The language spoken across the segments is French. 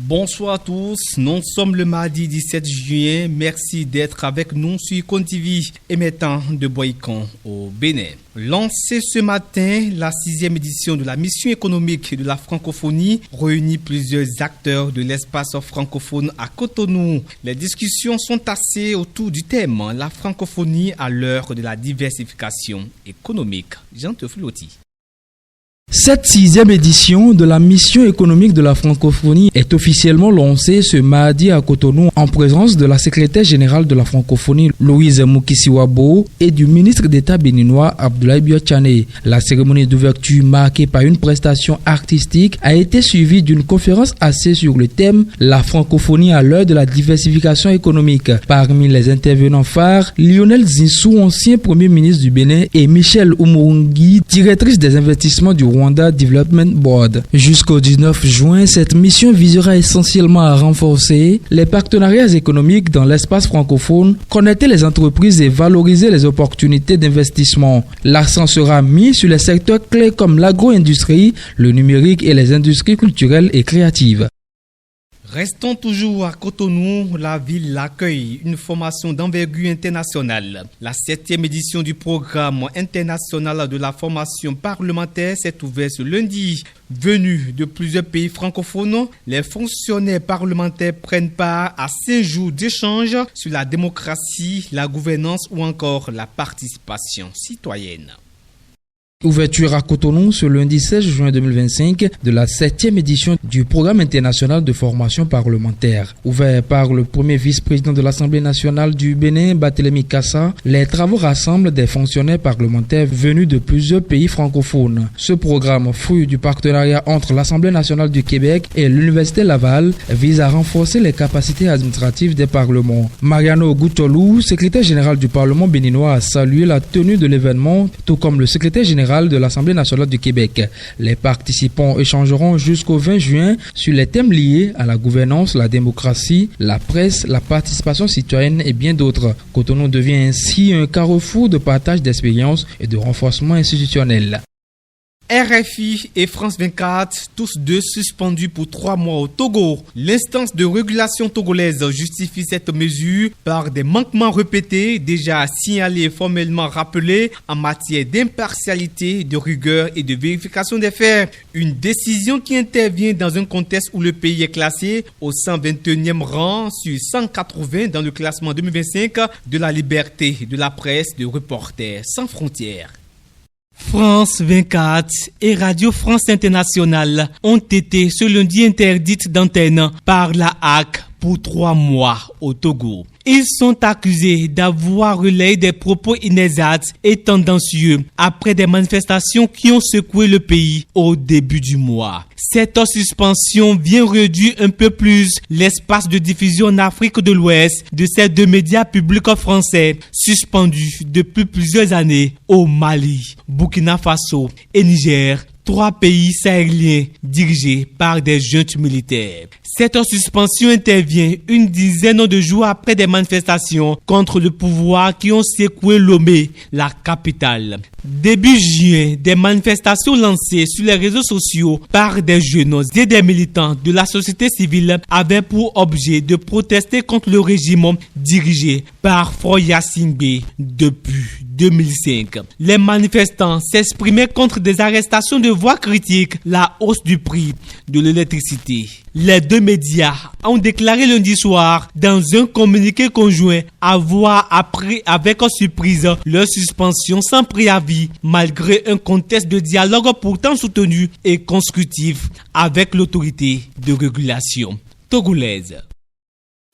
Bonsoir à tous, nous sommes le mardi 17 juillet. Merci d'être avec nous sur Icon TV, émettant de Boycon au Bénin. Lancée ce matin, la 6e édition de la mission économique de la francophonie réunit plusieurs acteurs de l'espace francophone à Cotonou. Les discussions sont axées autour du thème « La francophonie à l'heure de la diversification économique ». Jean Teofiloti. Cette 6e édition de la mission économique de la francophonie est officiellement lancée ce mardi à Cotonou en présence de la secrétaire générale de la francophonie Louise Mukisiwabo et du ministre d'État béninois Abdoulaye Biotchane. La cérémonie d'ouverture marquée par une prestation artistique a été suivie d'une conférence axée sur le thème « La francophonie à l'heure de la diversification économique ». Parmi les intervenants phares, Lionel Zinsou, ancien premier ministre du Bénin, et Michel Oumourongi, directrice des investissements du Rwanda Development Board. Jusqu'au 19 juin, cette mission visera essentiellement à renforcer les partenariats économiques dans l'espace francophone, connecter les entreprises et valoriser les opportunités d'investissement. L'accent sera mis sur les secteurs clés comme l'agro-industrie, le numérique et les industries culturelles et créatives. Restons toujours à Cotonou, la ville accueille une formation d'envergure internationale. La 7e édition du programme international de la formation parlementaire s'est ouverte ce lundi. Venus de plusieurs pays francophones, les fonctionnaires parlementaires prennent part à 5 jours d'échange sur la démocratie, la gouvernance ou encore la participation citoyenne. Ouverture à Cotonou ce lundi 16 juin 2025 de la 7e édition du programme international de formation parlementaire. Ouvert par le premier vice-président de l'Assemblée nationale du Bénin, Barthélemy Kassa, les travaux rassemblent des fonctionnaires parlementaires venus de plusieurs pays francophones. Ce programme, fruit du partenariat entre l'Assemblée nationale du Québec et l'Université Laval, vise à renforcer les capacités administratives des parlements. Mariano Goutolou, secrétaire général du Parlement béninois, a salué la tenue de l'événement, tout comme le secrétaire général de l'Assemblée nationale du Québec. Les participants échangeront jusqu'au 20 juin sur les thèmes liés à la gouvernance, la démocratie, la presse, la participation citoyenne et bien d'autres. Cotonou devient ainsi un carrefour de partage d'expériences et de renforcement institutionnel. RFI et France 24, tous deux suspendus pour 3 mois au Togo. L'instance de régulation togolaise justifie cette mesure par des manquements répétés déjà signalés et formellement rappelés en matière d'impartialité, de rigueur et de vérification des faits. Une décision qui intervient dans un contexte où le pays est classé au 121e rang sur 180 dans le classement 2025 de la liberté de la presse de Reporters sans frontières. France 24 et Radio France Internationale ont été ce lundi interdites d'antenne par la HAC pour 3 mois au Togo. Ils sont accusés d'avoir relayé des propos inexacts et tendancieux après des manifestations qui ont secoué le pays au début du mois. Cette suspension vient réduire un peu plus l'espace de diffusion en Afrique de l'Ouest de ces 2 médias publics français suspendus depuis plusieurs années au Mali, Burkina Faso et Niger. 3 pays sahéliens dirigés par des juntes militaires. Cette suspension intervient une dizaine de jours après des manifestations contre le pouvoir qui ont secoué Lomé, la capitale. Début juin, des manifestations lancées sur les réseaux sociaux par des jeunes et des militants de la société civile avaient pour objet de protester contre le régime dirigé par Faure Gnassingbé depuis 2005. Les manifestants s'exprimaient contre des arrestations de voix critiques, la hausse du prix de l'électricité. Les 2 médias ont déclaré lundi soir dans un communiqué conjoint avoir appris avec surprise leur suspension sans préavis malgré un contexte de dialogue pourtant soutenu et constructif avec l'autorité de régulation togolaise.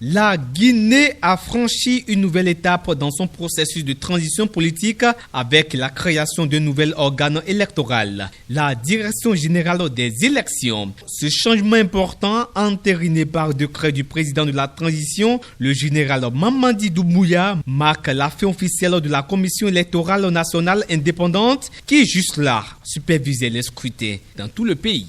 La Guinée a franchi une nouvelle étape dans son processus de transition politique avec la création d'un nouvel organe électoral, la Direction générale des élections. Ce changement important, entériné par décret du président de la transition, le général Mamadi Doumbouya, marque la fin officielle de la Commission électorale nationale indépendante qui, juste là, supervisait les scrutins dans tout le pays.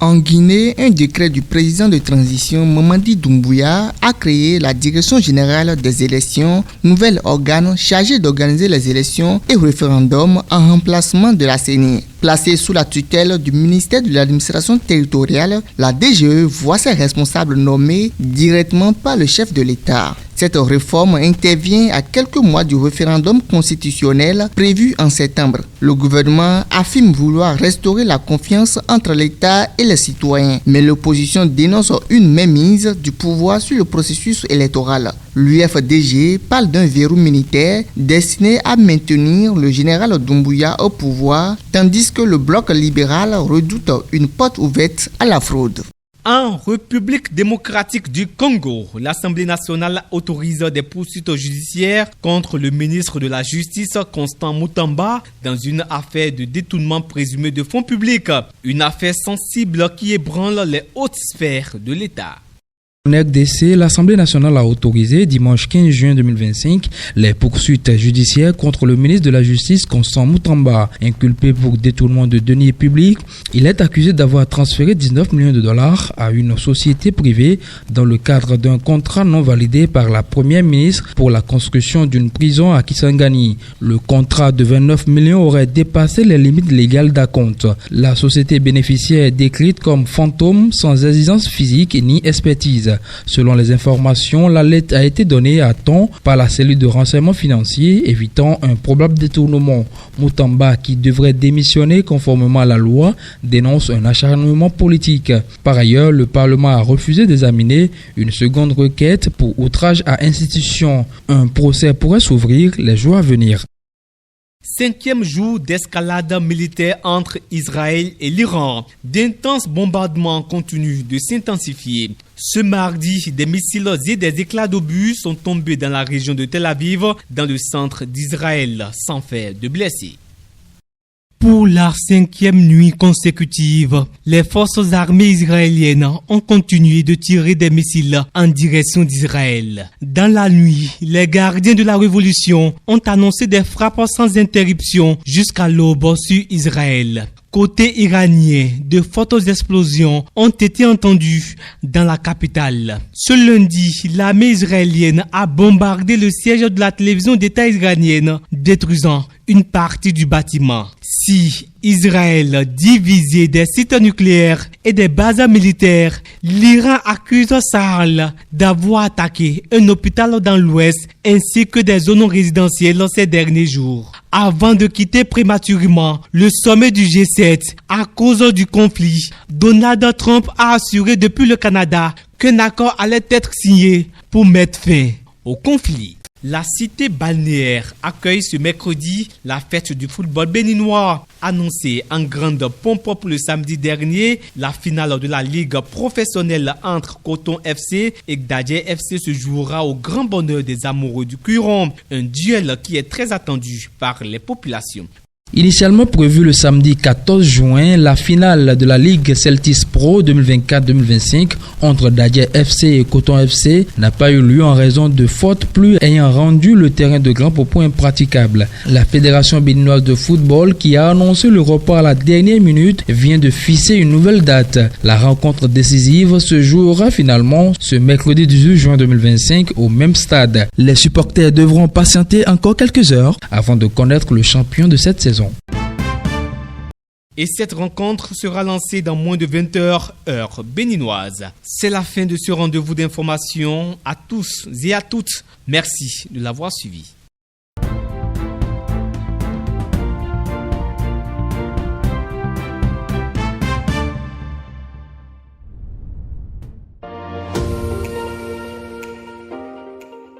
En Guinée, un décret du président de transition Mamadi Doumbouya a créé la Direction générale des élections, nouvel organe chargé d'organiser les élections et référendums en remplacement de la CENI. Placée sous la tutelle du ministère de l'administration territoriale, la DGE voit ses responsables nommés directement par le chef de l'État. Cette réforme intervient à quelques mois du référendum constitutionnel prévu en septembre. Le gouvernement affirme vouloir restaurer la confiance entre l'État et les citoyens, mais l'opposition dénonce une mainmise du pouvoir sur le processus électoral. L'UFDG parle d'un verrou militaire destiné à maintenir le général Doumbouya au pouvoir, tandis que le bloc libéral redoute une porte ouverte à la fraude. En République démocratique du Congo, l'Assemblée nationale autorise des poursuites judiciaires contre le ministre de la Justice, Constant Mutamba, dans une affaire de détournement présumé de fonds publics. Une affaire sensible qui ébranle les hautes sphères de l'État. En RDC, l'Assemblée nationale a autorisé dimanche 15 juin 2025 les poursuites judiciaires contre le ministre de la Justice Constant Mutamba. Inculpé pour détournement de deniers publics, il est accusé d'avoir transféré 19 millions de dollars à une société privée dans le cadre d'un contrat non validé par la première ministre pour la construction d'une prison à Kisangani. Le contrat de 29 millions aurait dépassé les limites légales d'acompte. La société bénéficiaire est décrite comme fantôme sans existence physique ni expertise. Selon les informations, la lettre a été donnée à temps par la cellule de renseignement financier, évitant un probable détournement. Mutamba, qui devrait démissionner conformément à la loi, dénonce un acharnement politique. Par ailleurs, le Parlement a refusé d'examiner une seconde requête pour outrage à institution. Un procès pourrait s'ouvrir les jours à venir. 5e jour d'escalade militaire entre Israël et l'Iran. D'intenses bombardements continuent de s'intensifier. Ce mardi, des missiles et des éclats d'obus sont tombés dans la région de Tel Aviv, dans le centre d'Israël, sans faire de blessés. Pour la 5e nuit consécutive, les forces armées israéliennes ont continué de tirer des missiles en direction d'Israël. Dans la nuit, les gardiens de la révolution ont annoncé des frappes sans interruption jusqu'à l'aube sur Israël. Côté iranien, de fortes explosions ont été entendues dans la capitale. Ce lundi, l'armée israélienne a bombardé le siège de la télévision d'État iranienne, détruisant une partie du bâtiment. Si Israël divisait des sites nucléaires et des bases militaires, l'Iran accuse Tsahal d'avoir attaqué un hôpital dans l'Ouest ainsi que des zones résidentielles ces derniers jours. Avant de quitter prématurément le sommet du G7 à cause du conflit, Donald Trump a assuré depuis le Canada qu'un accord allait être signé pour mettre fin au conflit. La cité balnéaire accueille ce mercredi la fête du football béninois. Annoncée en grande pompe pour le samedi dernier, la finale de la Ligue professionnelle entre Coton FC et Gdadje FC se jouera au grand bonheur des amoureux du Curon. Un duel qui est très attendu par les populations. Initialement prévu le samedi 14 juin, la finale de la Ligue Celtics Pro 2024-2025 entre Gdadje FC et Coton FC n'a pas eu lieu en raison de fortes pluies ayant rendu le terrain de Grand Popo impraticable. La Fédération béninoise de football, qui a annoncé le report à la dernière minute, vient de fixer une nouvelle date. La rencontre décisive se jouera finalement ce mercredi 18 juin 2025 au même stade. Les supporters devront patienter encore quelques heures avant de connaître le champion de cette saison. Et cette rencontre sera lancée dans moins de 20 heures, heure béninoise. C'est la fin de ce rendez-vous d'information. À tous et à toutes, merci de l'avoir suivi.